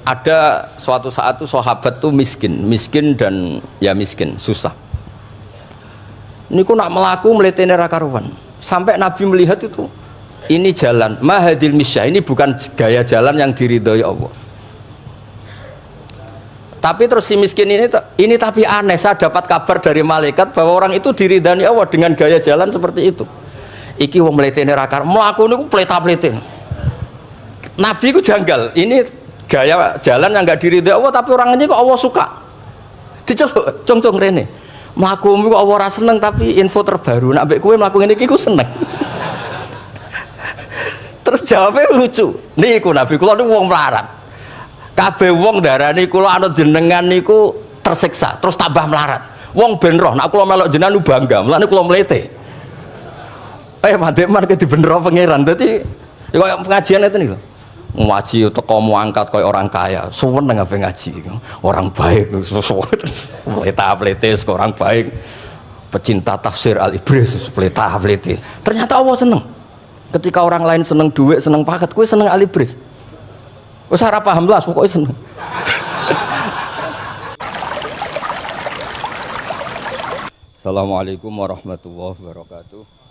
ada suatu saat tuh sahabat tuh miskin dan ya miskin, susah. Niku nak melaku mletene ra karuan. Sampai Nabi melihat itu, ini jalan mahadil misyah, ini bukan gaya jalan yang diridhoi Allah. Tapi terus si miskin ini tapi aneh, saya dapat kabar dari malaikat bahwa orang itu diridhani Allah dengan gaya jalan seperti itu. Iki wong mletene ra karuan, mlaku niku pleta-plete. Nabi ku janggal, ini gaya jalan yang enggak diridhoi Allah tapi orangnya kok Allah suka. Diceluk, cung-cung rene. Mlakumu kok Allah ora seneng tapi info terbaru nek mbek kowe mlaku ngene iki ku seneng. Terus jawabnya lucu. Niku Nabi kula niku wong melarat. Kabeh wong darani kula anut jenengan niku tersiksa, terus tambah melarat. Wong ben roh nek kula melok jenengan bangga, mulane kula mlete. Mandek ke dibenero pangeran. Dadi ya koyo pengajian itu niku. Ngaji teko angkat koyo orang kaya, suweneng ape ngaji. Orang baik, pleta-plete orang baik. Pecinta tafsir Al-Ibris, pleta-plete. Ternyata Allah seneng. Ketika orang lain seneng duit, seneng paket, kowe seneng Al-Ibris. Wis ora paham lah, pokoke seneng. Assalamualaikum warahmatullahi wabarakatuh.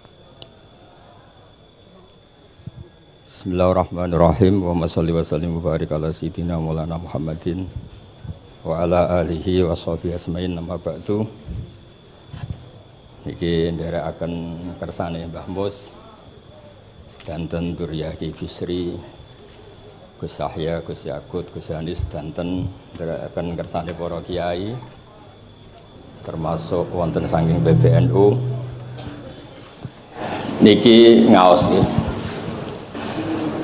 Bismillahirrahmanirrahim. Wa sholli wa sallim wa barik ala sayyidina Maulana Muhammadin wa ala alihi wa sahbihi asmain. Nama ba'du. Niki nderekaken kersane Mbah Mus sedanten Duriyah Ki Bisri, Gus Yahya, Gus Yakut, Gus Anis sedanten nderekaken kersane para kiai termasuk wonten saking PBNU. Niki ngaos nggih.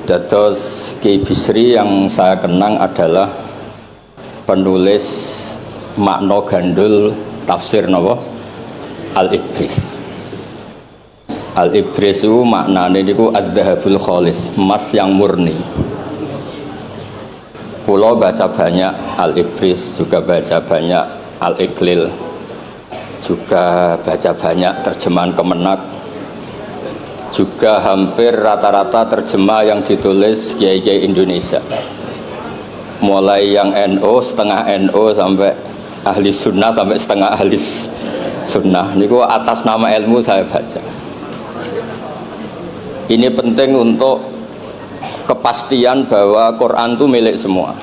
Dados Ki Bisri yang saya kenang adalah penulis makna gandul tafsir napa Al-Ibris. Al-Ibris itu maknane niku adz-dzahabul khalis, emas yang murni. Kula baca banyak Al-Ibris, juga baca banyak Al-Iqlil, juga baca banyak terjemahan Kemenak, juga hampir rata-rata terjemah yang ditulis kiai-kiai Indonesia, mulai yang NO, setengah NO sampai ahli sunnah sampai setengah ahli sunnah. Niku atas nama ilmu saya baca. Ini penting untuk kepastian bahwa Quran itu milik semua,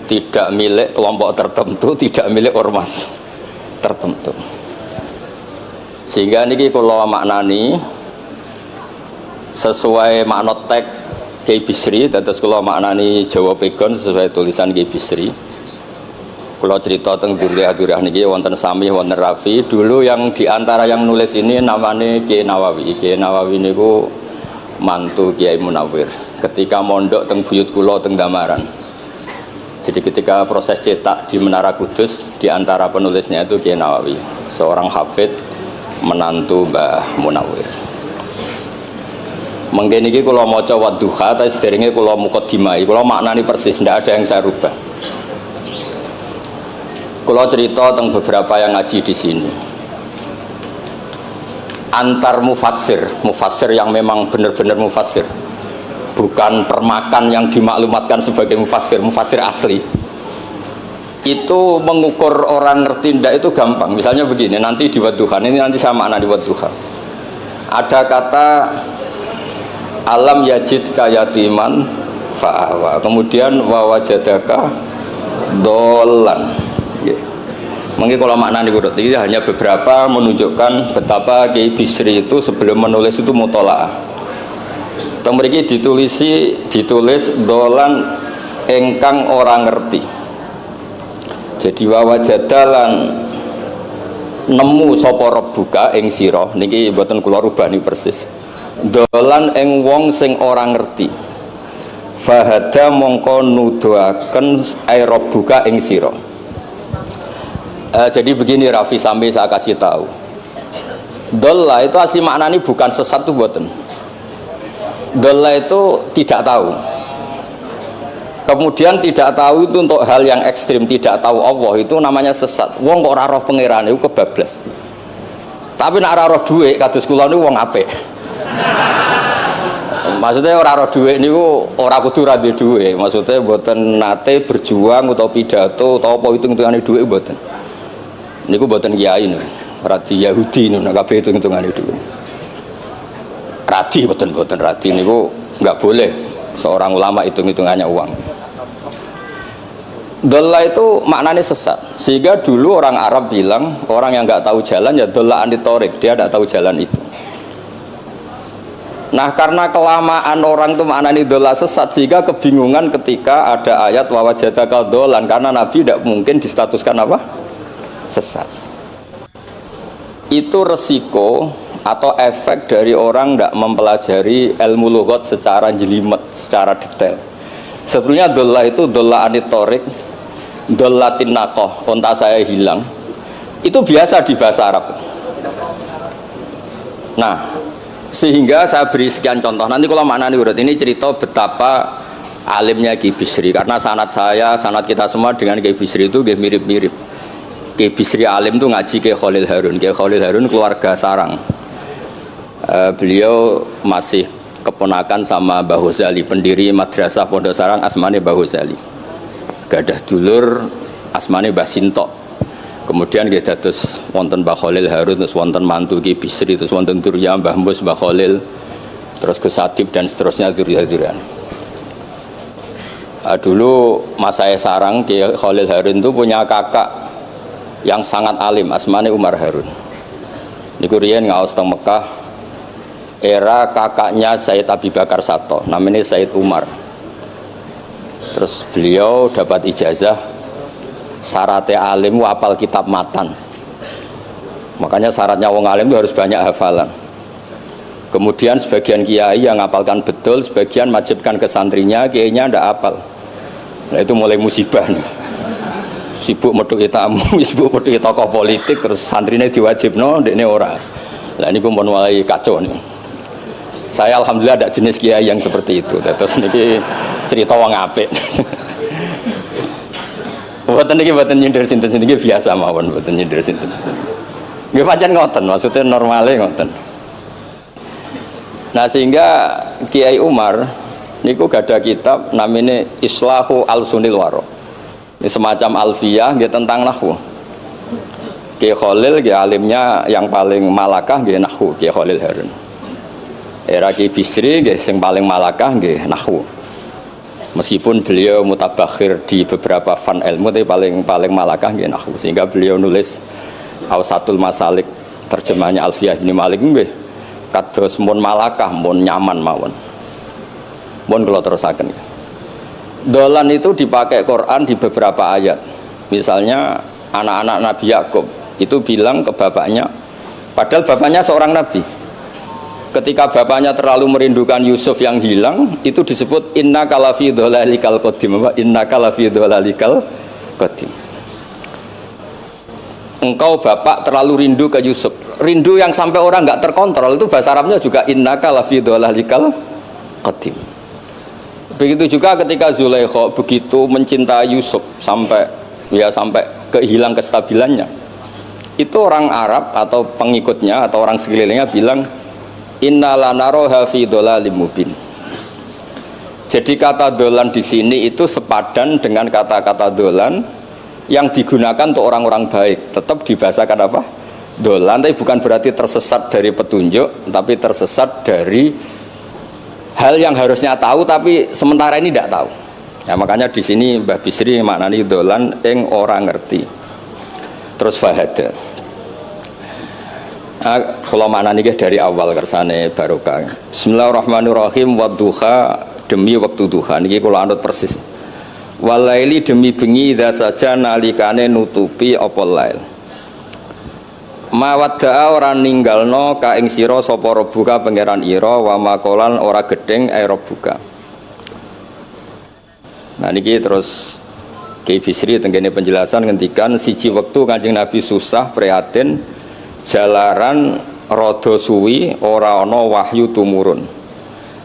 tidak milik kelompok tertentu, tidak milik ormas tertentu. Sehingga niki kula maknani sesuai makna teks Ki Bisri, dados kula maknani Jawa Pegon sesuai tulisan Ki Bisri. Kula cerita teng Duriyah niki wonten Sami, wonten Rafi. Dulu yang diantara yang nulis ini namanya Kiai Nawawi. Kiai Nawawi niku mantu Kiai Munawir. Ketika mondok teng buyut kula teng Damaran. Jadi ketika proses cetak di Menara Kudus, diantara penulisnya itu Kiai Nawawi, seorang hafid menantu Mbah Munawir. Mungkin ini kalau mau coba duha, tapi sederhana kalau mukadimah, kalau maknani persis, tidak ada yang saya rubah. Kalau cerita tentang beberapa yang ngaji di sini, antar mufassir yang memang benar-benar mufassir, bukan permakan yang dimaklumatkan sebagai mufassir asli. Itu mengukur orang ngerti ndak itu gampang. Misalnya begini, nanti di Wadduhan ini nanti saya makna di Wadduhan. Ada kata alam yajid kayatiman fa'awa, kemudian wawajadaka dolan. Mungkin kalau makna di urut ini hanya beberapa menunjukkan betapa Ki Bisri itu sebelum menulis itu mutolaah. Temriki ditulis dolan engkang orang ngerti. Jadi wawajadalan nemu sapa rabbuka ing sira niki mboten kula rubani persis. Dolan ing wong sing ora ngerti. Fahada mongko nuduhaken ai rabbuka ing sira. Jadi begini Rafi, sampai saya kasih tahu. Dolla itu asli maknanya bukan sesat tuh mboten. Dolla itu tidak tahu. Kemudian tidak tahu itu untuk hal yang ekstrim, tidak tahu Allah itu namanya sesat. Wong kok ora roh pangeran itu kebablas. Tapi nek ora roh dhuwit kados kula niku wong apik. Maksudnya orang roh dhuwit niku ora kudu ra duwe dhuwit. Maksudnya mboten nate berjuang utawa pidato utawa apa hitung-hitungane dhuwit mboten. Niku mboten kiai niku. Radi Yahudi niku nek kabeh hitung-hitungane dhuwit. Radi mboten radi niku enggak boleh seorang ulama hitung-hitungannya uang. Dolla itu maknanya sesat. Sehingga dulu orang Arab bilang orang yang enggak tahu jalan ya dolla anitorik, dia enggak tahu jalan itu. Nah karena kelamaan orang itu maknanya dola sesat sehingga kebingungan ketika ada ayat wawajadaka dolan karena Nabi tidak mungkin distatuskan apa? Sesat. Itu resiko atau efek dari orang tidak mempelajari ilmu lughat secara jelimet, secara detail. Sebetulnya dola itu dola anitorik, dola tinakoh, onta saya hilang. Itu biasa di bahasa Arab. Nah sehingga saya beri sekian contoh. Nanti kalau maknanya urut ini cerita betapa alimnya Ki Bisri. Karena sanad saya, sanad kita semua dengan Ki Bisri itu mirip-mirip. Ki Bisri alim itu ngaji Ki Khalil Harun. Ki Khalil Harun keluarga sarang. Beliau masih keponakan sama Mbah Ghazali, pendiri madrasah Pondok Sarang asmane Mbah Ghazali. Gadah dulur asmane Mbah Sintok. Kemudian kita terus wonten Mbah Khalil Harun, terus wonten mantu Ki Bisri, terus wonten Durya Mbah Mus, Mbah Khalil, terus Gus Adib dan seterusnya Durya-Duryan. Dulu Mas saya sarang Ki Khalil Harun itu punya kakak yang sangat alim, asmane Umar Harun. Niku riyen ngaos teng Mekah, era kakaknya Said Abi Bakar Sato, namanya Said Umar. Terus beliau dapat ijazah syaratnya alim apal kitab matan. Makanya syaratnya wong alim itu harus banyak hafalan. Kemudian sebagian kiai yang ngapalkan betul, sebagian wajibkan ke santrinya, kiainya ndak apal. Nah itu mulai musibah nih. Sibuk metuki tamu, sibuk metuki tokoh politik, terus santrinya diwajibno, ndekne ora. Lah niku pun mulai kacau nih. Saya alhamdulillah ada jenis kiai yang seperti itu. Terus niki cerita wong apik. Buatan ini buatan nyindir sinten ini biasa mawon buatan nyindir sinten. Nggih pancen ngoten, maksudnya normalnya ngoten. Nah sehingga Kiai Umar niku gada kitab namanya Islahu Al-Sunil Waro. Ini semacam alfiyah nggih tentang nahwu. Kiai Khalil nggih alimnya yang paling malakah nggih nahwu, Kiai Khalil Harun. Era Kiai Bisri nggih sing paling malakah nggih nahwu. Meskipun beliau mutabakhir di beberapa fan ilmu tapi paling malakah nggih nahwu, sehingga beliau nulis Awsatul Masalik terjemahnya Alfiyah bin Malik nggih kados mun malakah mun nyaman mawon. Mun kula terusaken. Dolan itu dipakai Quran di beberapa ayat. Misalnya anak-anak Nabi Yakub itu bilang ke bapaknya, padahal bapaknya seorang nabi. Ketika bapaknya terlalu merindukan Yusuf yang hilang, itu disebut inna kalafi dhalalikal qadim. Inna kalafi dhalalikal qadim. Engkau bapak terlalu rindu ke Yusuf. Rindu yang sampai orang nggak terkontrol itu bahasa Arabnya juga inna kalafi dhalalikal qadim. Begitu juga ketika Zulaikha begitu mencintai Yusuf sampai kehilang kestabilannya. Itu orang Arab atau pengikutnya atau orang sekelilingnya bilang inna lanaroha fi dhalalim mubin. Jadi kata dolan di sini itu sepadan dengan kata-kata dolan yang digunakan untuk orang-orang baik. Tetap dibahasakan apa? Dolan, tapi bukan berarti tersesat dari petunjuk, tapi tersesat dari hal yang harusnya tahu tapi sementara ini tidak tahu. Ya makanya di sini Mbah Bisri maknani dolan ing orang ngerti. Terus fahada. Kalau mana nih dari awal kersane barokah. Bismillahirrahmanirrahim. Wadduha demi waktu duha niki kalau anut persis. Walaili demi bengi idza saja nalikane nutupi apa lail. Mawadda'a ora ninggalno ka ing sira sapa rebuka pangeran ira wa makolan ora gedeng rebuka. Nah niki terus Kiai Bisri tenggene penjelasan ngendikan siji wektu Kanjeng Nabi susah prihatin jalaran rada suwi ora ana wahyu tumurun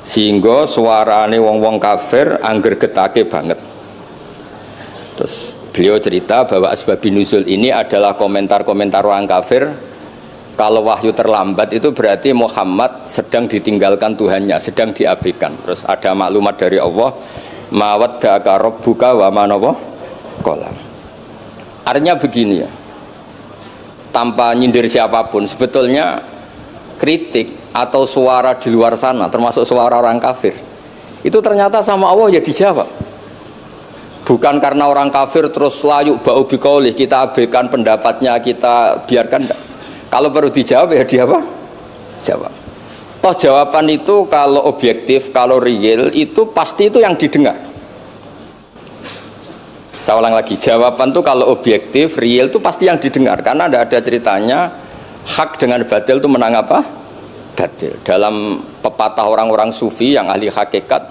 sehingga suarane wong-wong kafir angger getake banget. Terus beliau cerita bahwa asbabun nuzul ini adalah komentar-komentar orang kafir Kalau wahyu terlambat itu berarti Muhammad sedang ditinggalkan Tuhannya, sedang diabaikan. Terus ada maklumat dari Allah, mawaddaka rabbuka wa ma qala. Artinya begini ya, tanpa nyindir siapapun, sebetulnya kritik atau suara di luar sana, termasuk suara orang kafir, itu ternyata sama Allah ya dijawab. Bukan karena orang kafir terus layuk ba'u biqaulih, kita abaikan pendapatnya, kita biarkan. Enggak. Kalau perlu dijawab ya dia apa? Jawab. Toh jawaban itu kalau objektif, kalau real itu pasti itu yang didengar. Saya ulang lagi, jawaban itu kalau objektif, real itu pasti yang didengar. Karena ada ceritanya hak dengan batil itu menang apa? Batil. Dalam pepatah orang-orang sufi yang ahli hakikat,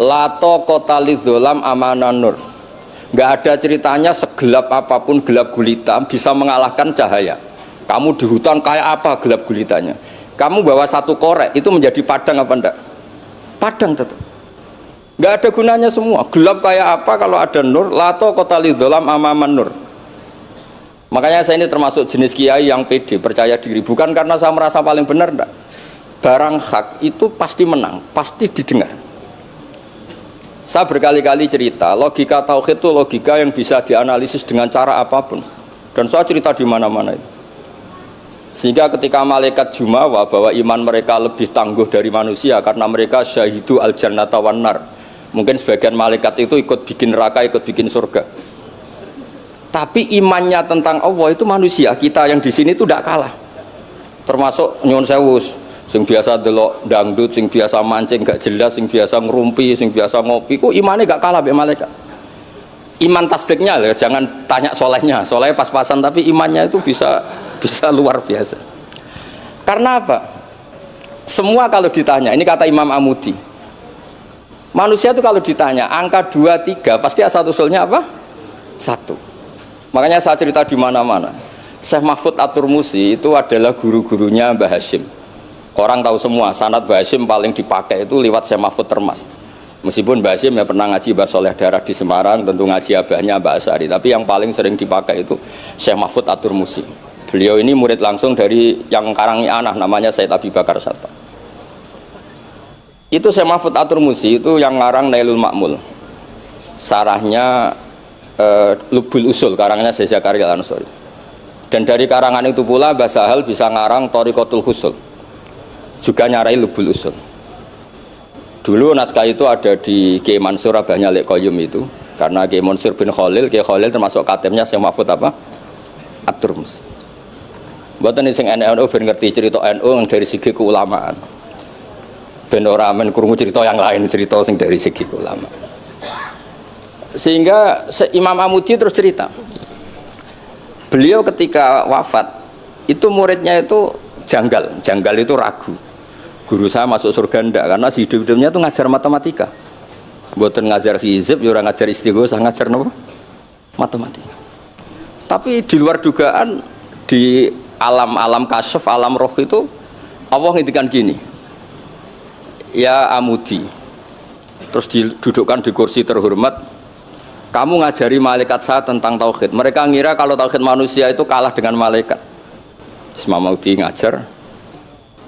la taqata lidzolam amanan nur. Nggak ada ceritanya segelap apapun gelap gulita bisa mengalahkan cahaya. Kamu di hutan kayak apa gelap gulitanya? Kamu bawa satu korek itu menjadi padang apa enggak? Padang tetap. Nggak ada gunanya semua. Gelap kayak apa kalau ada nur? Lato kota lidzolam amaman nur. Makanya saya ini termasuk jenis kiai yang pede, percaya diri. Bukan karena saya merasa paling benar, enggak. Barang hak itu pasti menang, pasti didengar. Saya berkali-kali cerita, logika tauhid itu logika yang bisa dianalisis dengan cara apapun. Dan saya cerita di mana-mana itu. Sehingga ketika malaikat jumawa bahwa iman mereka lebih tangguh dari manusia karena mereka syahidu al jannata wan nar. Mungkin sebagian malaikat itu ikut bikin neraka, ikut bikin surga. Tapi imannya tentang Allah itu manusia, kita yang di sini itu tidak kalah. Termasuk nyuwun sewu, sing biasa delok dangdut, sing biasa mancing gak jelas, sing biasa ngerumpi, sing biasa ngopi, kok imannya gak kalah be malaikat. Iman tasdiknya, jangan tanya solehnya, solehnya pas-pasan, tapi imannya itu bisa luar biasa. Karena apa? Semua kalau ditanya, ini kata Imam Amudi, manusia itu kalau ditanya angka 2, 3 pasti asal usulnya apa? 1. Makanya saya cerita di mana-mana. Syekh Mahfud At-Turmusi itu adalah guru-gurunya Mbah Hashim. Orang tahu semua sanad Mbah Hashim paling dipakai itu lewat Syekh Mahfud Termas. Meskipun Mbah Hashim ya pernah ngaji Mbah Soleh Darah di Semarang, tentu ngaji abahnya Mbah Asari, tapi yang paling sering dipakai itu Syekh Mahfud At-Turmusi. Beliau ini murid langsung dari yang karangi anak namanya Said Abi Bakar Satta. Itu Syekh Mahfud At-Turmusi itu yang ngarang Nailul Ma'mul. Sarahnya Lubul Usul, karangannya Syekh Zakaria Al-Ansori. Dan dari karangan itu pula Mbah Sahal bisa ngarang Thariqatul Husul. Juga nyarai Lubul Usul. Dulu naskah itu ada di Kiai Mansur abahnya Lek Qayyum itu. Karena Kiai Mansur bin Khalil, Kiai Khalil termasuk katemnya Syekh Mahfud apa? At-Turmusi. Mboten sing NU ben ngerti cerita NU dari segi keulamaan. Ben ora men krungu cerita yang lain, cerita sing dari segi keulamaan. Sehingga Imam Amudi terus cerita. Beliau ketika wafat itu muridnya itu janggal itu ragu. Guru saya masuk surga ndak karena si hidup-hidupnya itu ngajar matematika. Mboten ngajar hizib, ya ora ngajar istighosah, ngajar napa? Matematika. Tapi di luar dugaan di alam kasyaf, alam roh itu Allah ngintikan gini, ya Amudi, terus didudukkan di kursi terhormat, kamu ngajari malaikat saya tentang tauhid. Mereka ngira kalau tauhid manusia itu kalah dengan malaikat. Imam Amudi ngajar,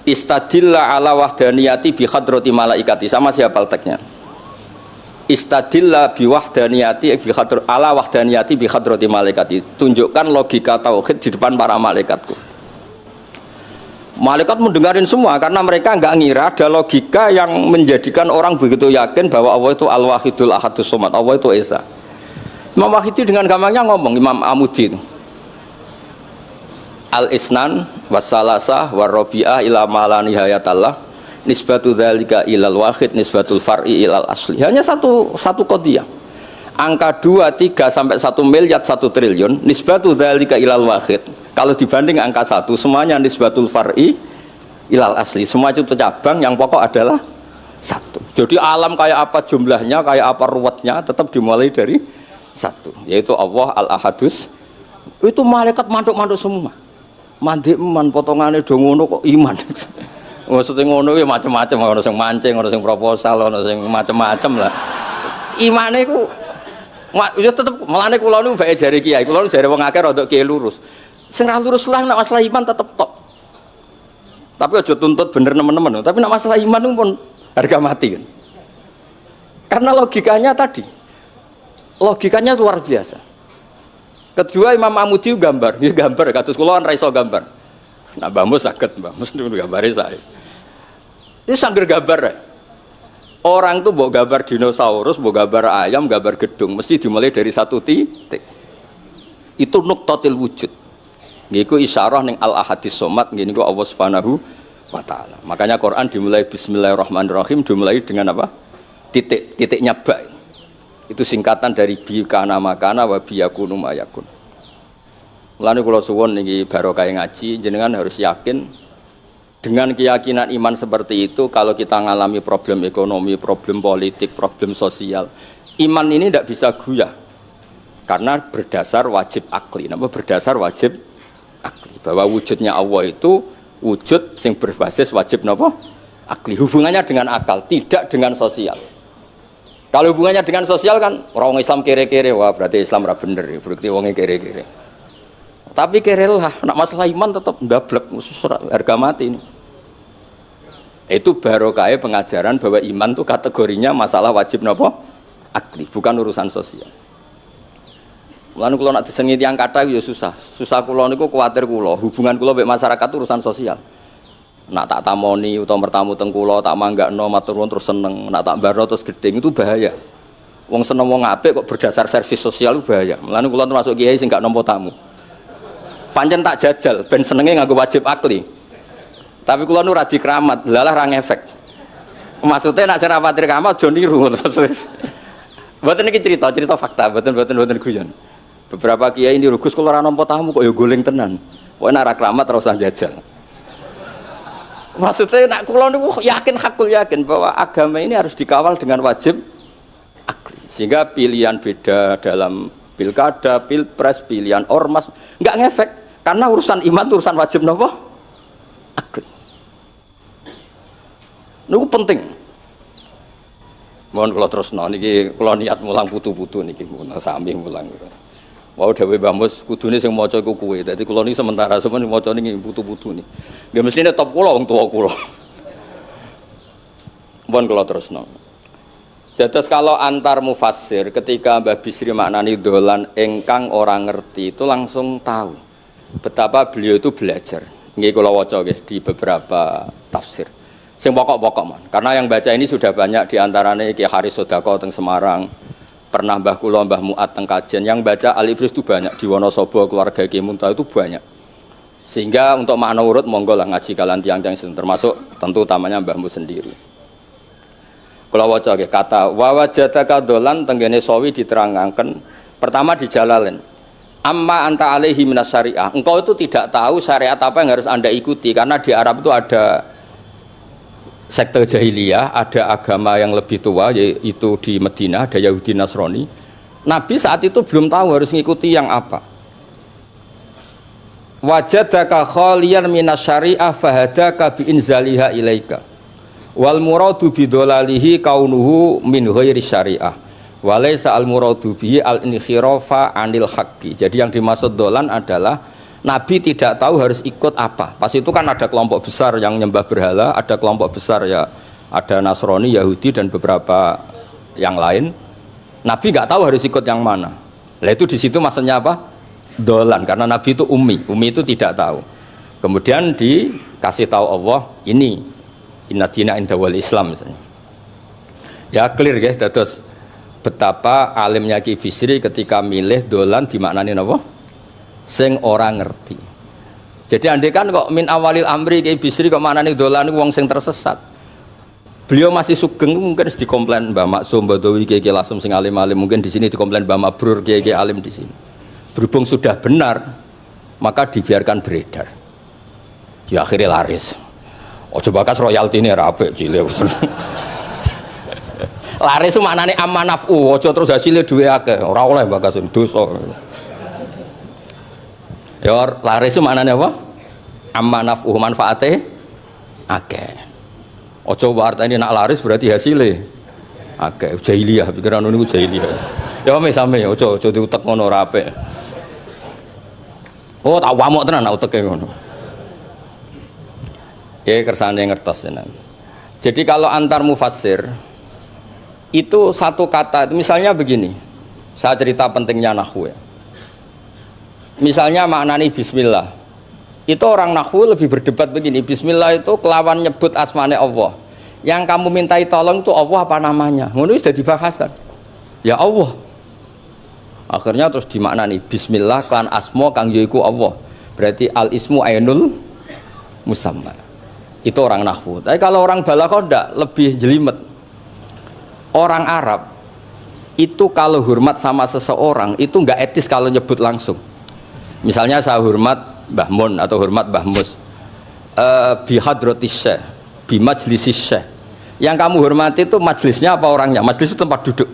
istadilla ala wahdaniyati bi hadrati malaikati. Sama siapa teksnya? Istadilla bi wahdaniyati bi hadr ala wahdaniyati bi hadrati malaikati. Tunjukkan logika tauhid di depan para malaikatku. Malaikat mendengarin semua karena mereka nggak ngira ada logika yang menjadikan orang begitu yakin bahwa Allah itu Al-Wahidul Ahadus Somad, Allah itu Esa. Imam Wahidi dengan gampangnya ngomong, Imam Amudi itu Al-Isnan wassalasah warrobi'ah ila mala nihayatallah nisbatu dzalika ilal wahid nisbatul far'i ilal asli. Hanya satu qadhiyah. Angka 2, 3 sampai 1 miliar 1 triliun nisbatu dzalika ilal wahid. Kalau dibanding angka 1 semuanya nisbatul far'i ilal asli. Semua itu cabang, yang pokok adalah 1. Jadi alam kayak apa jumlahnya, kayak apa ruwetnya tetap dimulai dari 1, yaitu Allah Al-Ahadus. Itu malaikat mantuk-mantuk semua. Mandi potongannya do ngono kok iman. Maksudnya ngono ya macam-macam, ono sing mancing, ono sing proposal, ono sing macam-macam lah. Imane ku ya tetep melane kula niku bae jare kiai, kula jare wong akeh rada kiai lurus. Sing ra lurus lah nek masalah iman tetep tok. Tapi aja tuntut bener teman-teman. Tapi nak masalah iman pun harga mati kan. Karena logikanya tadi, logikanya luar biasa. Kedua Imam Mahmudi gambar, dia gambar. Kados kula kan ra iso gambar. Nah Mbah Mus saged, Mbah Mus gambare saya. Itu sangger gambar. Orang tuh bawa gambar dinosaurus, bawa gambar ayam, gambar gedung, mesti dimulai dari satu titik. Itu nuqtatil wujud. Niku isyarah ning al-ahadis somad, niku Allah Subhanahu wa taala. Makanya Quran dimulai bismillahirrahmanirrahim, dimulai dengan apa? Titiknya ba. Itu singkatan dari bi kana makana wa bi yakunu mayakun. Mulane kula suwun niki barokah ngaji, jenengan harus yakin dengan keyakinan iman seperti itu. Kalau kita ngalami problem ekonomi, problem politik, problem sosial, iman ini tidak bisa goyah karena berdasar wajib akli. Napa berdasar wajib akli? Bahwa wujudnya Allah itu wujud yang berbasis wajib napa? Akli. Hubungannya dengan akal, tidak dengan sosial. Kalau hubungannya dengan sosial kan orang Islam kere-kere, wah berarti Islam ra bener, berarti wongnya kere-kere. Tapi kere lah, nak masalah iman tetap ndablek, harga mati ini. Itu barokah pengajaran bahwa iman itu kategorinya masalah wajib napa? Akli, bukan urusan sosial. Mulane kula nak disengiti yang kata ya susah. Susah kula niku kuwatir kula, hubungan kula mek masyarakat itu urusan sosial. Nak tak tamoni utawa mertamu teng kula tak manggakno matur nuwun terus seneng, nak tak barno terus gedeng itu bahaya. Wong seneng wong apik kok berdasar servis sosial itu bahaya. Mulane kula termasuk kiai sing gak nampa tamu. Pancen tak jajal ben senenge nganggo wajib akli. Tapi kula nu ra dikeramat, lalah ra ngefek. Maksudnya nak sing rapatir keramat aja niru terus. Mboten iki cerita fakta, mboten guyon. Beberapa kiai niru Gus kula ra nampa tamu kok ya goleng tenan. Pokoke nak ra keramat ora usah jajal. Maksudnya nak kula niku yakin hakul yakin bahwa agama ini harus dikawal dengan wajib akli. Sehingga pilihan beda dalam pilkada, pilpres, pilihan ormas enggak ngefek karena urusan iman itu urusan wajib napa? Akli. Niku penting. Mohon kula terusno niki kula niat mulang putu-putu niki sami mulang. Wau dawuh Mbah Mus kudune sing maca iku kowe. Dadi kula niki sementara sampeyan maca niki putu-putu niki. Nggih mestine top kula wong tuwa kula. Mohon kula terusno. Jados kalau antar mufassir ketika Mbah Bisri maknani dolan engkang orang ngerti itu langsung tahu betapa beliau itu belajar. Nggih kula waca guys di beberapa tafsir. Sing pokok-pokok man. Karena yang baca ini sudah banyak di antaranya Ki Haris Sodako teng Semarang. Pernah Mbah kula Mbah Muat teng Kajen yang baca Al-Ibris itu banyak di Wonosobo keluarga Ki Munta itu banyak. Sehingga untuk makna urut monggo lah ngaji kalian tiang-tiang termasuk tentu utamanya Mbahmu sendiri. Kula waca nggih kata wa wajadaka dolan tenggene sawi diterangkan pertama di Jalalain. Amma anta alaihi minas syariah. Engkau itu tidak tahu syariat apa yang harus Anda ikuti karena di Arab itu ada sekte jahiliyah, ada agama yang lebih tua yaitu di Madinah ada Yahudi Nasrani. Nabi saat itu belum tahu harus mengikuti yang apa. Wajadaka khaliyan minas syariah fahadaka bi inzaliha ilaika. Wal muradu bidolalihi kaunuhu min ghairi syariah. Walaysa al muradu bihi al inkhirafa anil haqqi. Jadi yang dimaksud dolan adalah Nabi tidak tahu harus ikut apa. Pas itu kan ada kelompok besar yang nyembah berhala, ada kelompok besar ya, ada Nasrani, Yahudi dan beberapa yang lain. Nabi nggak tahu harus ikut yang mana. Lah itu di situ maksudnya apa? Dolan karena Nabi itu ummi itu tidak tahu. Kemudian dikasih tahu Allah ini inna dina inda wal Islam misalnya. Ya clear guys, terus betapa alimnya Ki Bisri ketika milih dolan dimaknani apa? Sing orang ngerti. Jadi andai kan kok min awalil amri Ki Bisri kok maknane dolan wong sing tersesat. Beliau masih sugeng mungkin dikomplain Mbah Maksum Badawi Ki Lasem sing alim-alim, mungkin di sini dikomplain Mbah Mabrur Ki alim di sini. Berhubung sudah benar maka dibiarkan beredar. Ya akhirnya laris. Ojo bakas royalti ini rapik cilik. Laris itu maknane amanafu, ojo terus hasilnya duwe akeh, ora oleh bakas dosa. Ya laris itu maknanya apa? Amma naf'uh manfaate akeh. Ojo artine nak laris berarti hasilnya akeh. Jahiliyah pikiran niku jahiliyah. Ya sami ojo diutek ngono ora apik. Oh tak wamuk tenan nak uteke ngono. Ya kersane ngertos tenan. Jadi kalau antar mufassir itu satu kata, misalnya begini. Saya cerita pentingnya nahwu ya. Misalnya maknani bismillah. Itu orang nahwu lebih berdebat begini, bismillah itu kelawan nyebut asmane Allah. Yang kamu mintai tolong itu Allah apa namanya? Ngono sudah dibahasan. Ya Allah. Akhirnya terus dimaknani bismillah kan asma kang yaiku Allah. Berarti al ismu ainul musamma. Itu orang nahwu. Tapi kalau orang balaghah ndak, lebih jelimet. Orang Arab itu kalau hormat sama seseorang itu enggak etis kalau nyebut langsung. Misalnya saya hormat Mbah Mun atau hormat Mbah Mus. Bi hadratis syekh, bi majlisis syekh. Yang kamu hormati itu majlisnya apa orangnya? Majlis itu tempat duduk.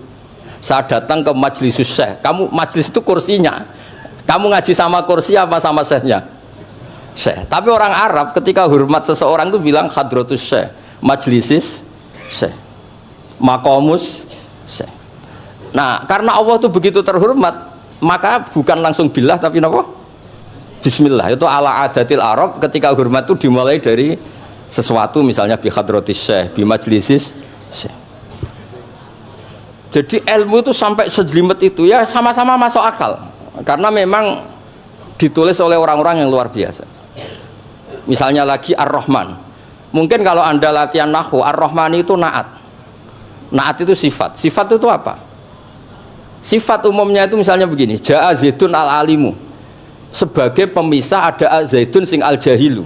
Saya datang ke majlisus syekh. Kamu majlis itu kursinya. Kamu ngaji sama kursi apa sama syekhnya? Syekh. Tapi orang Arab ketika hormat seseorang itu bilang hadratus syekh, majlisis syekh, maqamus syekh. Nah, karena Allah itu begitu terhormat, maka bukan langsung billah tapi apa? Bismillah. Itu ala adatil Arab, ketika hormat itu dimulai dari sesuatu, misalnya bi hadratis syekh, bi majlisis syekh. Jadi ilmu itu sampai sejelimet itu ya sama-sama masuk akal. Karena memang ditulis oleh orang-orang yang luar biasa. Misalnya lagi Ar-Rahman. Mungkin kalau Anda latihan nahwu, Ar-Rahman itu naat. Naat itu sifat. Sifat itu apa? Sifat umumnya itu misalnya begini, Ja'a Zaidun al-alimu. Sebagai pemisah ada Zaidun sing al-jahilu.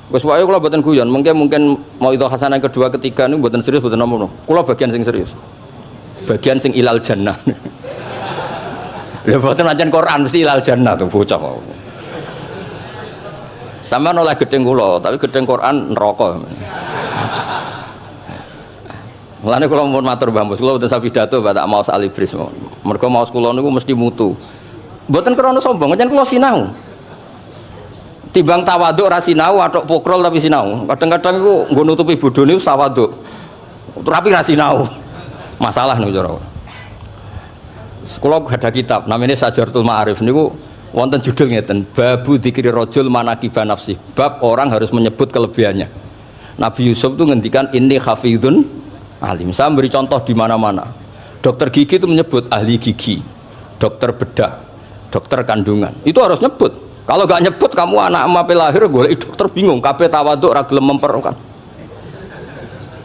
Wes wae kula mboten guyon, mungkin mau itu hasanah kedua ketiga niku mboten serius mboten nomo. Kula bagian sing serius. Bagian sing ilal jannah. Lha mboten ancen Quran mesti ilal jannah tuh bocah mau. Sama oleh gedeng kula, tapi gedeng Quran neraka. Mulane kula mohon matur Mbah Mus, kula mboten sapidato tak mau salibris. Mergo maos kula niku mesti mutu. Mboten krana sombong, pancen kula sinau. Timbang tawaduk ra sinau, atok pokrol tapi sinau. Kadang-kadang iku nggo nutupi bodhone tawaduk. Tapi ra sinau. Masalah niku cara. Kula ada kitab namanya Sajartul Ma'arif niku wonten judul ngeten, babu dzikri rajul manaqiba nafsi. Bab orang harus menyebut kelebihannya. Nabi Yusuf itu ngendikan ini hafidun alim. Saya beri contoh di mana-mana. Dokter gigi itu menyebut ahli gigi, dokter bedah, dokter kandungan. Itu harus nyebut. Kalau nggak nyebut kamu anak emak lahir golek dokter bingung, kabeh tawaduk ra gelem memperkan.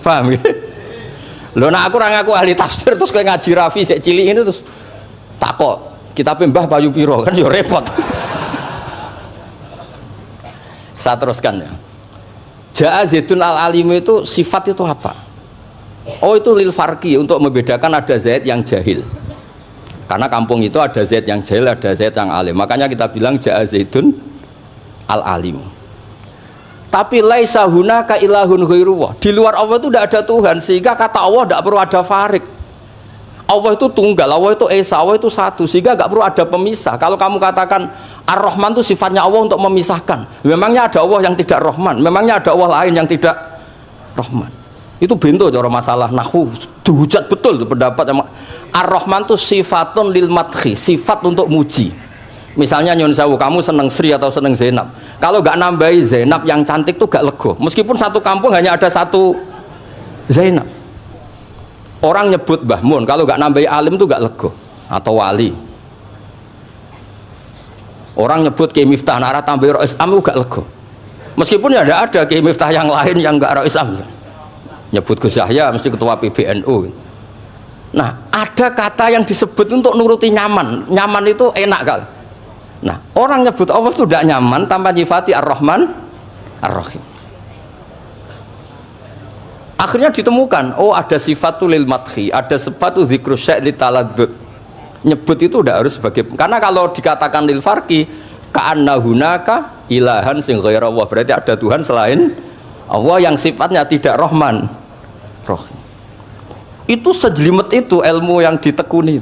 Paham ya? Lho nek aku ora ngaku ahli tafsir terus kowe ngaji Rafi sik cilik ini terus takok kitab Mbah Bayu Piro kan ya repot. Saya teruskan ya. Ja'a Zaidun al-alimu itu sifat itu apa? Oh itu lil farqi, untuk membedakan ada Zaid yang jahil. Karena kampung itu ada Zaid yang jahil, ada Zaid yang alim. Makanya kita bilang Ja'a Zaidun al-alimu. Tapi laisa hunaka ilahun ghairuwah. Di luar Allah itu tidak ada Tuhan, sehingga kata Allah tidak perlu ada farik. Allah itu tunggal, Allah itu esa, Allah itu satu, sehingga nggak perlu ada pemisah. Kalau kamu katakan Ar-Rahman itu sifatnya Allah untuk memisahkan, memangnya ada Allah yang tidak Rahman, memangnya ada Allah lain yang tidak Rahman. Itu bento cara masalah nahwu, dihujat betul itu pendapat. Ar-Rahman itu sifatun lil madhi, sifat untuk muji. Misalnya nyun sewu, kamu seneng Sri atau seneng Zainab, kalau nggak nambahi Zainab yang cantik tuh gak lego, meskipun satu kampung hanya ada satu Zainab. Orang nyebut Mbah Mun, kalau nggak nambahi alim tuh gak lego, atau wali. Orang nyebut Kiai Miftah, nara tambah Rois Am gak lego, meskipun ya ada Kiai Miftah yang lain yang gak Rois Am. Nyebut Gus Yahya mesti ketua PBNU. Nah ada kata yang disebut untuk nuruti nyaman, nyaman itu enak kali. Nah orang nyebut Allah itu tidak nyaman tanpa nyifati Ar-Rahman Ar-Rahim. Akhirnya ditemukan, oh ada sifat lil madhi, ada sifat dzikru syai' li taladzud. Nyebut itu tidak harus sebagai, karena kalau dikatakan lil farqi ka'anna hunaka ilahan sing ghaira Allah, berarti ada Tuhan selain Allah yang sifatnya tidak Rahman Rahim. Itu sejelimet itu ilmu yang ditekuni.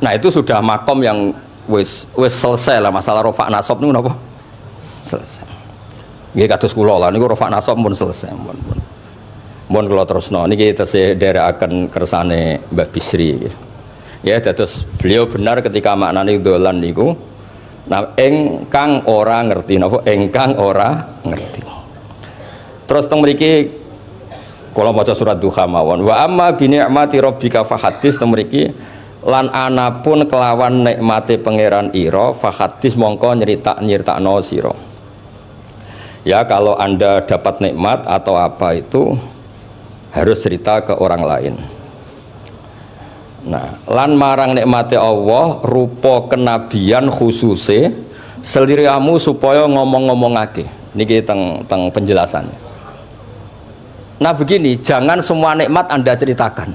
Nah itu sudah makom yang wis selesai lah masalah rofa nasab itu apa? Selesai. Nggih kados kula lah niku rofa nasab pun selesai. Mun kula terusno niki tesih nderekaken kersane Mbah Bisri. Ya dados beliau benar ketika maknane dolan niku Nah, engkang ora ngerti napa engkang ora ngerti. Terus teng mriki kula maca surat Duha mawon. Wa amma bi ni'mati rabbika fahadits teng mriki lan anapun kelawan nikmate pangeran ira fahadits mongko nyritakno sira. Ya kalau Anda dapat nikmat atau apa itu harus cerita ke orang lain. Nah, lan marang nikmate Allah rupa kenabian khususe seliramu supaya ngomong-ngomongake. Niki teng penjelasannya. Nah begini, jangan semua nikmat Anda ceritakan.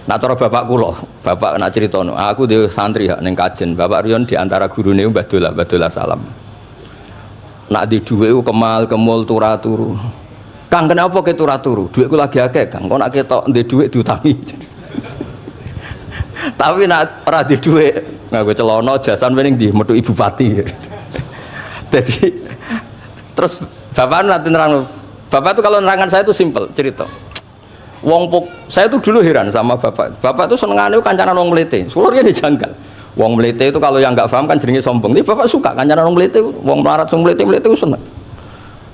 Nah cara bapak kula, bapak nak ceritono, aku di santri hak ning kajen, bapak Riyon di antara gurune Mbah Dola Salam. Nak di dhuwit kemal kemul turu. Kang kenapa ke turu? Dhuwitku lagi akeh, Kang. Kok nak ketok ndek dhuwit diutangi. Tapi nak ora di dhuwit, nganggo celana jasan wening ndi metu ibu pati. Jadi terus bapak nanti nerang, bapak itu kalau nerangan saya itu simpel cerita. Saya itu dulu heran sama bapak. Bapak itu senengane kancanan wong mlete. Sulurnya dijanggal. Wong mlete itu kalau yang enggak paham kan jenenge sombong. Tapi bapak suka kancanan wong mlete, wong melarat wong mlete itu seneng.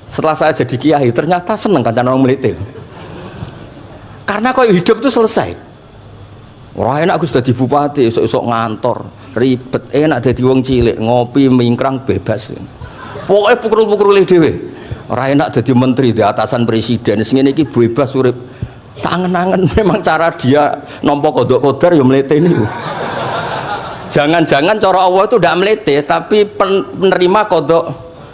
Setelah saya jadi kiai ternyata seneng kancanan wong mlete. Karena kok hidup itu selesai. Ora enak aku sudah di bupati, esuk-esuk ngantor, ribet, enak dadi wong cilik, ngopi mingkrang bebas. Pokoke pukul-pukul dhewe. Ora enak dadi menteri di atasan presiden, sing ngene iki bebas urip. Tangan-tangan memang cara dia nampa kodok kodar ya mlete niku. Jangan-jangan cara Allah itu ndak mlete, tapi penerima kodok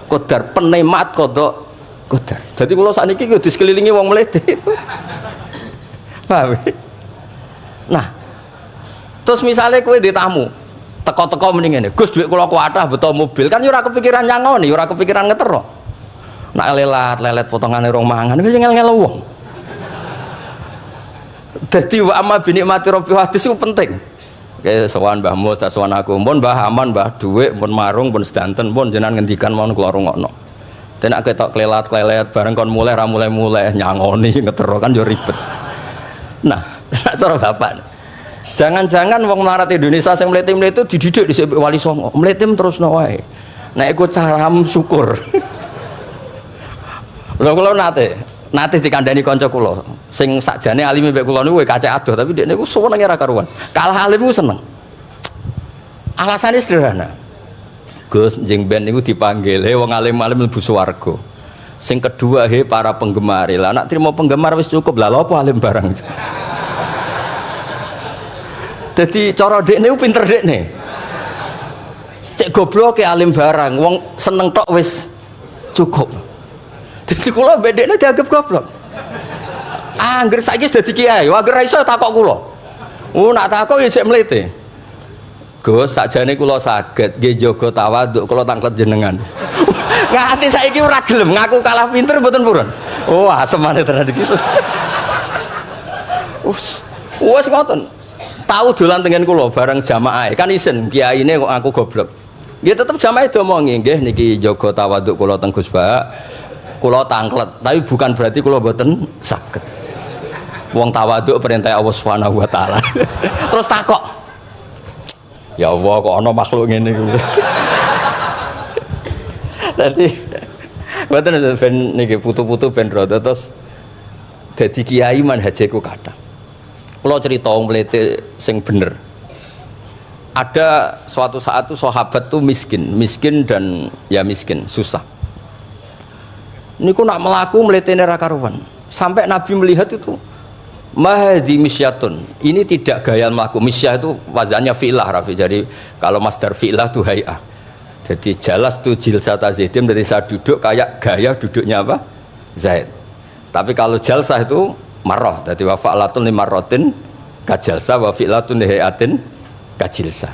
kodar, penikmat kodok kodar. Jadi kula sakniki yo disekelilingi wong mlete. Paham? Nah, terus misalnya kowe di tamu, teko-teko mending ngene, Gus dhuwit kula kuatah beto mobil, kan yo ora kepikiran nyangoni, ora kepikiran ngetero. Nak lelet potongane rong mangan iki ngel-ngel wong. Dadi wa amma bi nikmati rabbi hadis itu penting. Kayak sowan Mbah Mus, tak sowan aku, pun Mbah aman, Mbah dhuwit, pun marung, pun sedanten, pun jenengan ngendikan mon kula rungokno. Ten nek ketok klelat bareng kon mulai ra mulai nyangoni ngetero kan yo ribet. Nah, cara bapak. Jangan-jangan wong melarat Indonesia sing mlete-mlete dididik dhisik Wali Songo. Mlete terusno wae. Nek iku caram syukur. Lha kula nate dikandani kanca kula sing sakjane alime mek kula niku kacek adoh tapi dekne niku senenge ra karuan. Kalah alim ku seneng. Alasane sederhana. Gus njing ben niku dipanggil, "He wong alim-alim mlebu swarga." Sing kedua, "He para penggemar." Lah nek trimo penggemar wis cukup. Lah lha apa alim barang. Jadi cara dekne ku pinter dekne. Cek goblok ke alim barang, wong seneng tok wis cukup. Jadi kula bedekne dianggap goblok. Angger saiki wis dadi kiai, angger ra iso takok kula. Nak takok ya sik mlete. Gus, sakjane kula saged nggih jaga tawaduk kula tanglet jenengan. Nganti saiki ora gelem ngaku kalah pinter mboten purun. Wah, semane tenan iki. Wes ngoten. Tahu dolan tengen kula bareng jamaah. Kan isen kiyaine kok aku goblok. Nggih tetep jamaah diomongi nggih niki jaga tawaduk kula teng Gus Ba. Kula tanglet, tapi bukan berarti kula mboten saged. Wong tawaduk perintah Allah Subhanahu wa taala. Terus takok. Ya Allah kok ana makhluk ngene iki. Dadi mboten ben niki putu-putu ben rada terus dadi kiai manhajeku kathah. Kula cerita wong mlete sing bener. Ada suatu saat tuh sahabat tuh miskin dan ya miskin, susah. Niku nak melaku mletene ra karuan. Sampai Nabi melihat itu mahdi misyatun. Ini tidak gaya melaku. Misyah itu wazannya fi'lah Rafi. Jadi kalau masdar fi'lah itu hay'ah. Jadi jalas tuh jilsata Zaidim dari saya duduk kayak gaya duduknya apa? Zaid. Tapi kalau jalsah itu marrah. Jadi wa fa'latun limarratin kajalsah wa fi'latun lihayatin kajilsah.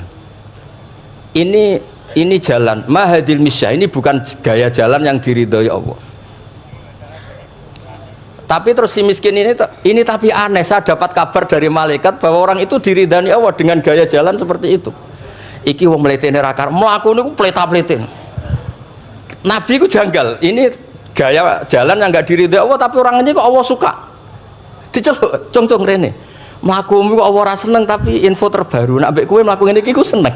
Ini jalan mahadil misyah. Ini bukan gaya jalan yang diridhoi Allah. Tapi terus si miskin ini tapi aneh, saya dapat kabar dari malaikat bahwa orang itu diridani Allah dengan gaya jalan seperti itu. Iki wong mletene rakar, mlaku niku pleta-plete. Nabi ku janggal, ini gaya jalan yang enggak diridai Allah tapi orang ini kok Allah suka. Diceluk, cong-cong rene. Mlakumu kok Allah ora seneng tapi info terbaru nek mbek kowe mlaku ngene iki ku seneng.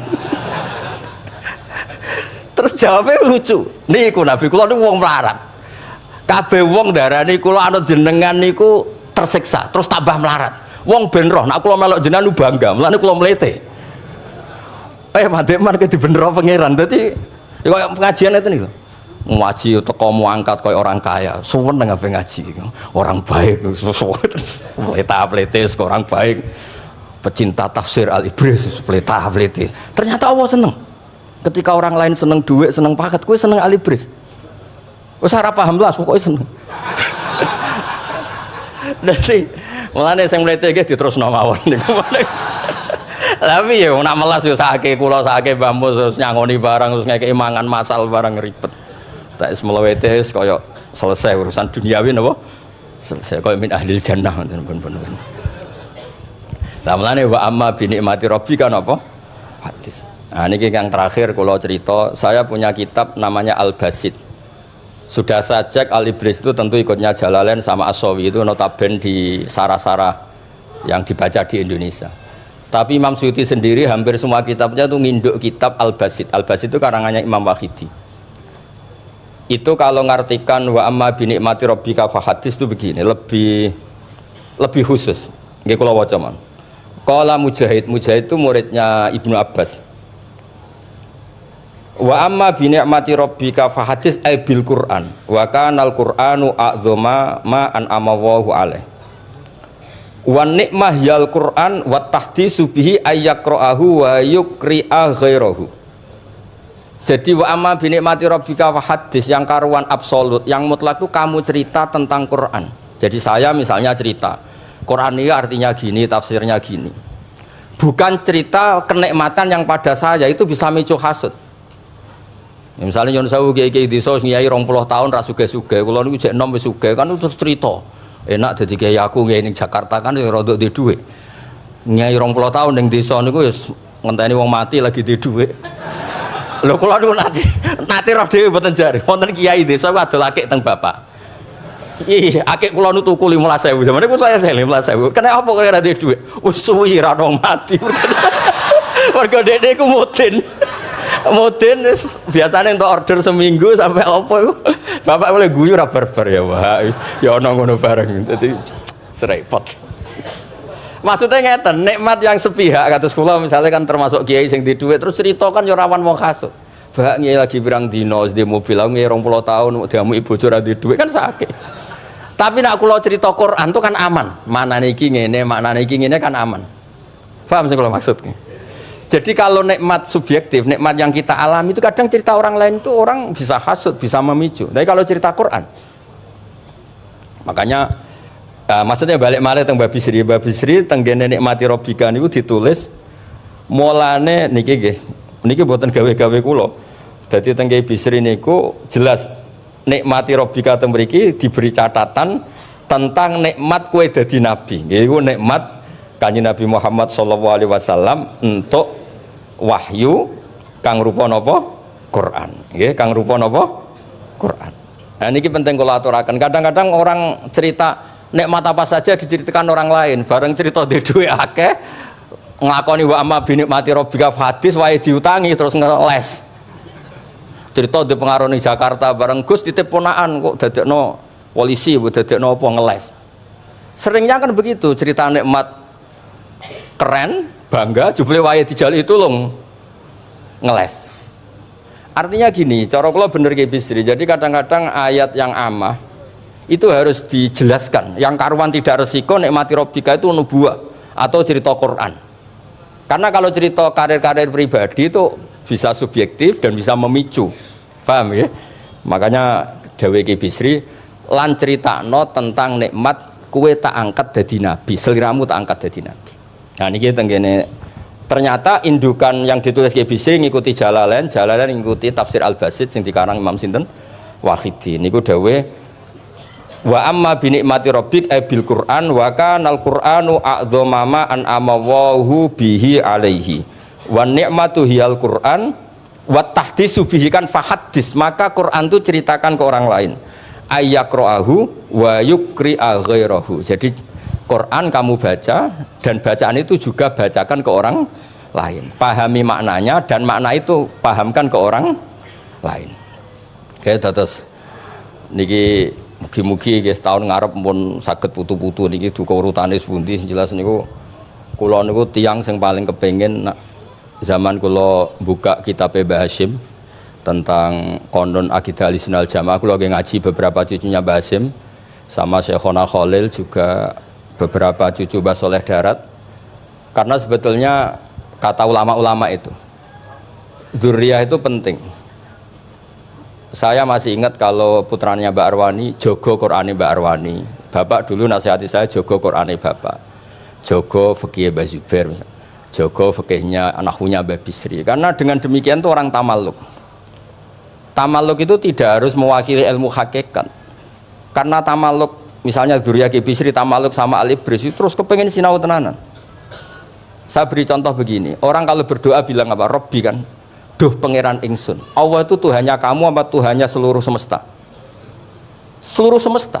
Terus jawabnya lucu. Niku Nabi kula niku wong melarat. Kabeh wong darani kula anut jenengan niku tersiksa, terus tambah melarat. Wong ben roh, nek kula melok jenengan bangga, mulane kula mlete. Mandek man ke dibenero pangeran. Dadi ya koyo pengajian itu nih lho. Ngaji teko mau angkat koyo orang kaya. Suweneng ape ngaji. Orang baik terus pleta-plete orang baik. Pecinta tafsir Al-Ibris pleta-plete. Ternyata Allah seneng. Ketika orang lain seneng duit, seneng paket, kowe seneng Al-Ibris. Wis ora paham blas pokoke seneng. Dadi mulane sing mlete iki diterusno mawon niku. Tapi ya nak melas yo sake kula sake bambu terus nyangoni barang terus ngekeki mangan masal barang ribet. Tak semlewete wis kaya selesai urusan duniawi napa? Selesai kaya min ahlil jannah ngoten pun. Lah mulane wa amma bi nikmati rabbika napa? Hadis. Nah niki yang terakhir kula cerita, saya punya kitab namanya Al-Basit. Sudah saya cek Al-Ibris itu tentu ikutnya Jalalain sama As-Sawi itu notabene di sarah-sarah yang dibaca di Indonesia. Tapi Imam Suyuti sendiri hampir semua kitabnya itu nginduk kitab Al-Basit. Al-Basit itu karangannya Imam Wahidi. Itu kalau ngartikan wa amma bi nikmati rabbika fahadis itu begini, lebih khusus. Nggih kula waca man. Qala Mujahid itu muridnya Ibnu Abbas. Wa amma bi ni'mati rabbika fahadis ay bil Qur'an wa kana al-Qur'anu a'dzama ma an'ama Allahu alaih. Wa nikmah yal Qur'an wa tahdisu bihi ayyaqra'ahu wa yukri'a ghairahu. Jadi wa amma bi ni'mati rabbika fahadis yang karuan absolut, yang mutlak itu kamu cerita tentang Quran. Jadi saya misalnya cerita Quran ini artinya gini, tafsirnya gini. Bukan cerita kenikmatan yang pada saya itu bisa micu hasud. Ya, misalnya nyon sewu kiai-kiai desa ngiyai 20 tahun ra sugih-sugih, kula niku jek enom wis sugih kan terus cerita. Enak dadi kiai aku ngiyai ning Jakarta kan ya rada duwe dhuwit. Ngiyai 20 tahun ning desa niku wis ngenteni wong mati lagi duwe dhuwit. Lho kula niku nate roh dhewe mboten jare. Wonten kiai desa ku adol akik teng bapak. Iya, akik kula nu tuku 15.000. Jamane ku saya 15.000. Kena apa kaya ra duwe dhuwit? Wis suwi ra wong mati. Warga dede ku mudin. Mudin biasanya untuk order seminggu sampai apa itu bapak boleh guyu ra barbar ya wah ya ana ngono bareng dadi serepot. Maksudnya ngeten, nikmat yang sepihak kados kula misalnya kan termasuk kiai sing di dhuwit terus cerita kan ya rawan wong hasud. Bak kiai lagi pirang dino di mobil aku 20 tahun diamuki bojo ra di dhuwit kan sakit. Tapi nek kula cerita Quran itu kan aman. Maknane iki ngene, maknane iki ngene kan aman. Paham sing kula maksud? Jadi kalau nikmat subjektif, nikmat yang kita alami itu kadang cerita orang lain itu orang bisa hasud, bisa memicu. Tapi kalau cerita Quran, makanya maksudnya balik malih teng Babi Sri tenggene nikmati Rabbika niku ditulis mulane niki nggih. Niki mboten gawe-gawe kula. Dadi teng Babi Sri niku jelas nikmati Rabbika teng mriki diberi catatan tentang nikmat kowe dadi nabi. Nggih iku nikmat Kanjeng Nabi Muhammad sallallahu alaihi wasallam untuk wahyu kang rupa napa Quran nggih kang rupa napa Quran. Nah niki penting kula aturaken. Kadang-kadang orang cerita nikmat apa saja diceritakan orang lain, bareng cerita dhe dhuwit akeh nglakoni wa amma bi nikmati rabbika hadis wae diutangi terus ngeles. Cerita di pengaruh ning Jakarta bareng Gus titip ponakan kok dadekno polisi dadekno apa ngeles. Seringnya kan begitu cerita nikmat keren bangga jubile wae dijali tulung ngeles. Artinya gini, cara kula bener ki Bisri. Jadi kadang-kadang ayat yang amah itu harus dijelaskan. Yang karuan tidak resiko nikmati Rabbika itu nubuah atau cerita Quran. Karena kalau cerita karir-karir pribadi itu bisa subjektif dan bisa memicu. Paham ya? Makanya dawuh ki Bisri lan critakno tentang nikmat kowe tak angkat dadi nabi, seliramu tak angkat dadi nabi. Nah niki tenggene ternyata indukan yang ditulis KBC ngikuti Jalalain ngikuti tafsir Al-Basit sing dikarang Imam sinten Wahidi. Niku dawuh wa amma bi nikmati rabbik bil Qur'an wa kana al-Qur'anu a'dzama ma an amawahu bihi alaihi wa nikmatu hiyal Qur'an wa tahdisu bihi kan fahaddis, maka Quran itu ceritakan ke orang lain ayyaqra'ahu wa yukri'a ghairahu. Jadi Quran kamu baca dan bacaan itu juga bacakan ke orang lain. Pahami maknanya dan makna itu pahamkan ke orang lain. Terus niki mugi-mugi nggih tahun ngarep pun saged putu-putu niki duka urutane pundi sing jelas niku kula niku tiyang sing paling kepengin zaman kula buka kitab Mbah Hasyim tentang konon akidah Ahlussunnah wal Jamaah, kula ngaji beberapa cucunya Mbah Hasyim sama Syekhona Khalil, juga beberapa cucu Mbah Soleh Darat. Karena sebetulnya kata ulama-ulama itu dzurriyah itu penting. Saya masih ingat kalau putranya Mbak Arwani jogo Qur'ane Mbak Arwani. Bapak dulu nasihati saya jogo Qur'ane Bapak, jogo fikih Mbah Zubair, jogo fikihnya anaknya Mbah Bisri. Karena dengan demikian tuh orang tamaluk. Tamaluk itu tidak harus mewakili ilmu hakikat. Karena tamaluk, misalnya dzurriyah Ki Bisri tamaluk sama Ali Bris terus kepengen sinau tenanan. Saya beri contoh begini, orang kalau berdoa bilang apa? Robbi kan, duh pangeran ingsun. Allah itu Tuhannya kamu apa Tuhannya seluruh semesta? Seluruh semesta.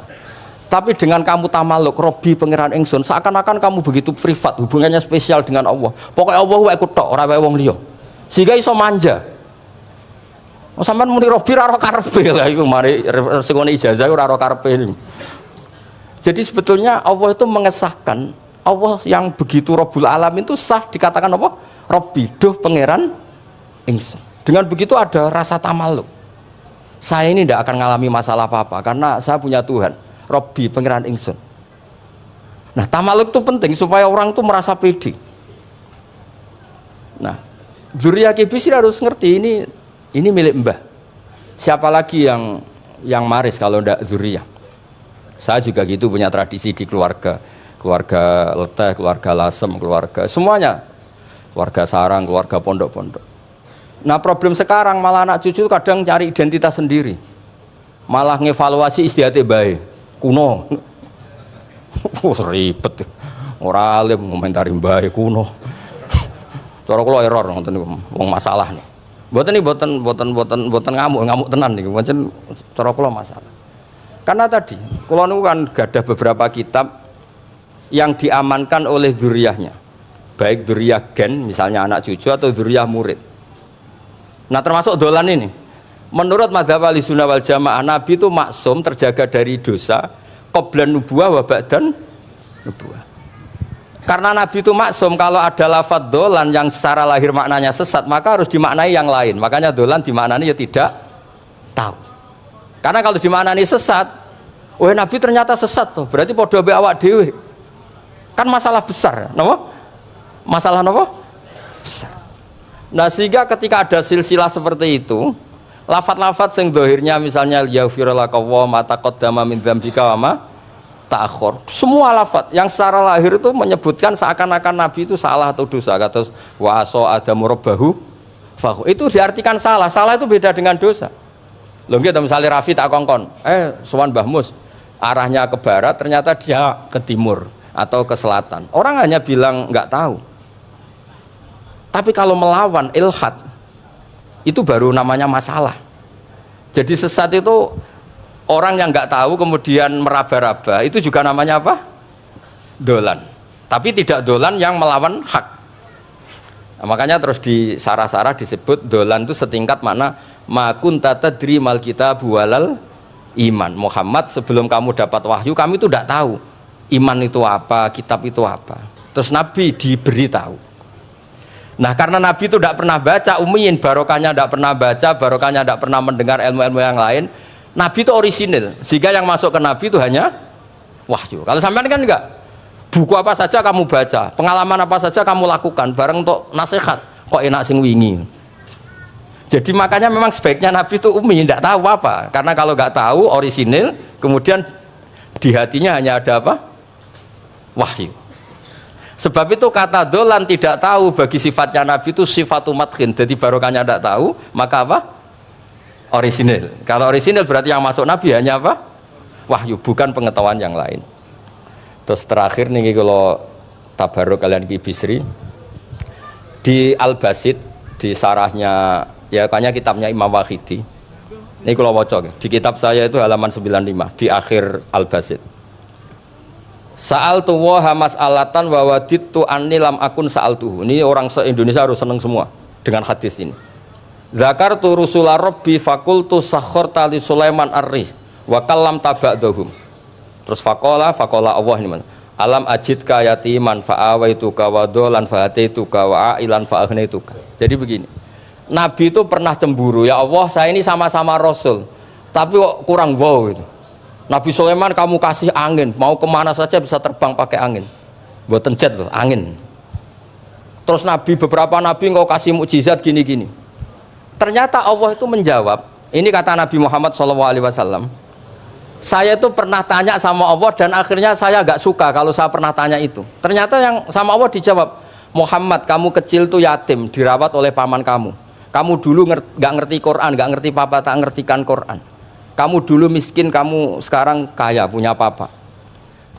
Tapi dengan kamu tamaluk, Robbi pangeran ingsun, seakan-akan kamu begitu privat, hubungannya spesial dengan Allah. Pokoknya Allah wae tok, ora wae wong liya. Sehingga iso manja. Sampeyan muni Robbi ora karepe lah iku mari sing ijazah ora karepe. Jadi sebetulnya Allah itu mengesahkan, Allah yang begitu Rabbul Alamin itu sah dikatakan apa? Robbi, duh pangeran ingsun. Dengan begitu ada rasa tamaluk. Saya ini tidak akan mengalami masalah apa-apa karena saya punya Tuhan, Robbi pangeran ingsun. Nah, tamaluk itu penting supaya orang itu merasa pede. Nah, dzurriyah Ki Bisri harus ngerti ini milik Mbah. Siapa lagi yang maris kalau ndak dzurriyah? Saya juga gitu, punya tradisi di keluarga Leteh, keluarga Lasem, keluarga semuanya, keluarga sarang, keluarga pondok-pondok. Nah, problem sekarang malah anak cucu kadang cari identitas sendiri, malah ngevaluasi istiadatnya baik kuno. Ribet, ora alim ngomentari baik kuno. Cara kula error ngoten niku, wong masalah nih. Boten ngamuk tenan nih, pancen cara kula masalah. Karena tadi kula niku kan gadah beberapa kitab yang diamankan oleh dzurriyahnya, baik dzurriyah gen misalnya anak cucu atau dzurriyah murid. Nah, termasuk dolan ini. Menurut madzhab Ahlussunnah wal Jamaah, Nabi itu maksum, terjaga dari dosa qablan nubuwah wa ba'dan nubuwah. Karena Nabi itu maksum, kalau ada lafadz dolan yang secara lahir maknanya sesat, maka harus dimaknai yang lain. Makanya dolan dimaknai ya tidak tahu. Karena kalau dimaknai sesat, oh Nabi ternyata sesat tuh, berarti podo be awak dhewe. Kan masalah besar, napa? Masalah napa? Besar. Nah, sehingga ketika ada silsilah seperti itu, lafadz-lafadz yang dohirnya misalnya yaghfirulaka wa ma taqaddama min dzambika wa ma ta'akhir, semua lafadz yang secara lahir itu menyebutkan seakan-akan Nabi itu salah atau dosa. Kata wa aso adamu rabbahu fahu, itu diartikan salah. Salah itu beda dengan dosa. Lho nggih, misalnya Rafi tak kongkon, sowan Mbah Mus arahnya ke barat, ternyata dia ke timur atau ke selatan. Orang hanya bilang nggak tahu. Tapi kalau melawan ilhad, itu baru namanya masalah. Jadi sesat itu orang yang nggak tahu kemudian meraba-raba, itu juga namanya apa? Dolan. Tapi tidak dolan yang melawan hak. Nah, makanya terus di sarah-sarah disebut dolan itu setingkat mana makun tata dri mal kitab walal iman. Muhammad, sebelum kamu dapat wahyu, kami itu tidak tahu iman itu apa, kitab itu apa. Terus Nabi diberitahu. Nah, karena Nabi itu tidak pernah baca, ummiyin, barokahnya tidak pernah baca, barokahnya tidak pernah mendengar ilmu-ilmu yang lain. Nabi itu orisinil, sehingga yang masuk ke Nabi itu hanya wahyu. Kalau sampean kan enggak, buku apa saja kamu baca, pengalaman apa saja kamu lakukan, bareng untuk nasihat, kok enak sing wingi. Jadi makanya memang sebaiknya Nabi itu ummi, tidak tahu apa, karena kalau nggak tahu orisinil, kemudian di hatinya hanya ada apa? Wahyu. Sebab itu kata dolan tidak tahu bagi sifatnya Nabi itu sifatu madkhin. Jadi barokahnya tidak tahu, maka apa? Orisinil. Kalau orisinil berarti yang masuk Nabi hanya apa? Wahyu, bukan pengetahuan yang lain. Terus terakhir nih kalau tabaruk kalian Ki Bisri di Al-Basit, di sarahnya ya kayaknya kitabnya Imam Wahidi. Ini kalau baca di kitab saya itu halaman 95 di akhir Al-Basit. Sa'al tuwa hamas alatan wawadit tu anni lam akun sa'al tuhu. Ini orang se-Indonesia harus senang semua dengan hadis ini. Zakartu rusula rabbi fakultu sakharta li Sulaiman ar-rih wa kallam tabadhum. Terus faqala Allah ini mana? Alam ajidka yatiman fa'awaituka wa dolan fa'ataituka wa ailan fa'aghnituka. Jadi begini. Nabi itu pernah cemburu, ya Allah, saya ini sama-sama rasul, tapi kok kurang wow gitu. Nabi Sulaiman kamu kasih angin, mau kemana saja bisa terbang pakai angin. Buatan jet loh, angin. Terus Nabi, beberapa Nabi engkau kasih mukjizat gini-gini. Ternyata Allah itu menjawab, ini kata Nabi Muhammad SAW, saya itu pernah tanya sama Allah dan akhirnya saya agak suka kalau saya pernah tanya itu. Ternyata yang sama Allah dijawab, Muhammad kamu kecil tuh yatim, dirawat oleh paman kamu. Kamu dulu nggak ngerti Quran, nggak ngerti papa, tak ngertikan Quran. Kamu dulu miskin, kamu sekarang kaya, punya papa.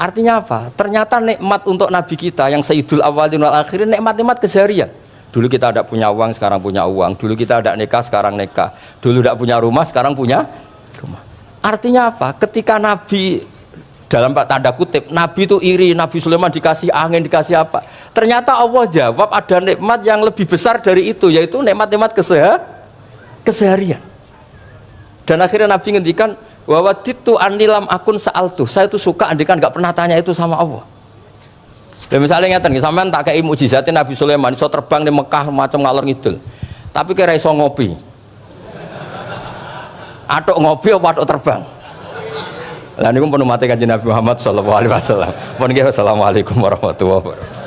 Artinya apa? Ternyata nikmat untuk Nabi kita yang Sayyidul Awwalin wal Akhirin, nikmat-nikmat keseharian. Dulu kita tidak punya uang, sekarang punya uang. Dulu kita tidak nikah, sekarang nikah. Dulu tidak punya rumah, sekarang punya rumah. Artinya apa? Ketika Nabi, dalam tanda kutip, Nabi itu iri, Nabi Sulaiman dikasih angin, dikasih apa? Ternyata Allah jawab ada nikmat yang lebih besar dari itu, yaitu nikmat-nikmat keseharian. Dan akhirnya Nabi ngendikan, wawaditu anilam akun sa'altu. Saya itu suka andikan nggak pernah tanya itu sama Allah. Dan misalnya ngeten, sampean tak kayak mukjizatin Nabi Sulaiman, iso terbang di Mekah macam ngalor ngidul. Tapi kira iso ngopi. Atuk ngopi apa atuk terbang? Lah niku pun mate Kanjeng Nabi Muhammad sallallahu alaihi wasallam. Pun nggih, assalamualaikum warahmatullahi wabarakatuh.